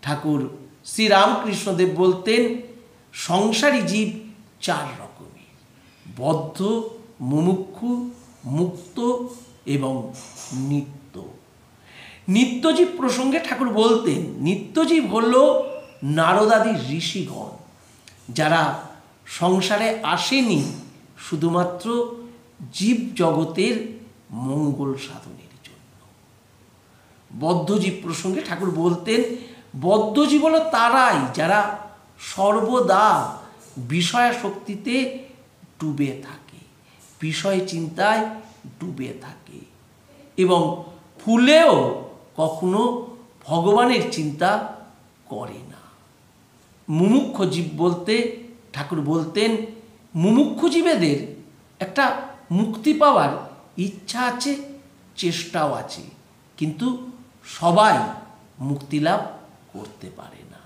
ঠাকুর শ্রীরামকৃষ্ণদেব বলতেন সংসারী জীব চার রকমের: বদ্ধ, মুমুক্ষু, মুক্ত এবং নিত্য। নিত্যজীব প্রসঙ্গে ঠাকুর বলতেন নিত্যজীব হল নারদাদি ঋষিগণ, যারা সংসারে আসেনি শুধুমাত্র জীব জগতের মঙ্গল সাধনের জন্য। বদ্ধজীব প্রসঙ্গে ঠাকুর বলতেন বদ্ধজীব হল তারাই যারা সর্বদা বিষয়াসক্তিতে ডুবে থাকে, বিষয় চিন্তায় ডুবে থাকে এবং ভুলেও কখনো ভগবানের চিন্তা করে না। মুমুক্ষ জীব বলতে ঠাকুর বলতেন মুমুক্ষ জীবেদের একটা মুক্তি পাওয়ার ইচ্ছা আছে, চেষ্টাও আছে, কিন্তু সবাই মুক্তি লাভ করতে পারে না।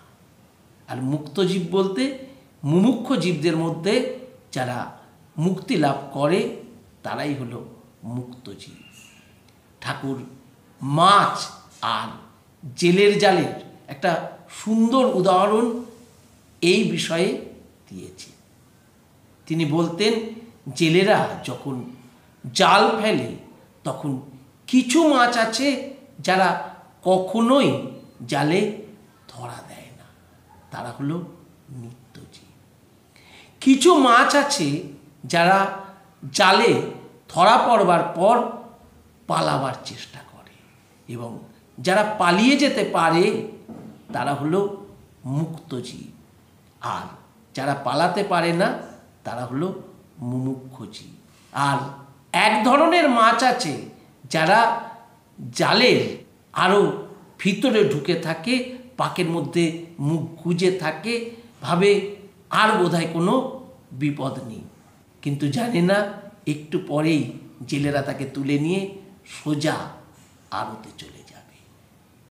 আর মুক্ত জীব বলতে মুমুক্ষ জীবদের মধ্যে যারা মুক্তি লাভ করে তারাই হলো মুক্ত জীব। ঠাকুর মাছ আর জেলের জালের একটা সুন্দর উদাহরণ এই বিষয়ে দিয়েছে। তিনি বলতেন জেলেরা যখন জাল ফেলে তখন কিছু মাছ আছে যারা কখনোই জালে ধরা দেয় না, তারা হলো নিত্যজীব। কিছু মাছ আছে যারা জালে ধরা পড়বার পর পালাবার চেষ্টা করে এবং যারা পালিয়ে যেতে পারে তারা হলো মুক্তজীব, আর যারা পালাতে পারে না তারা হলো মুমুক্ষুজীব। আর এক ধরনের মাছ আছে যারা জালের আরও ভিতরে ঢুকে থাকে, পাকের মধ্যে মুখ গুজে থাকে, ভাবে আর বোধহয় কোনো বিপদ নেই, কিন্তু জানে না একটু পরেই জেলেরা তাকে তুলে নিয়ে সোজা আড়তে চলে যাবে।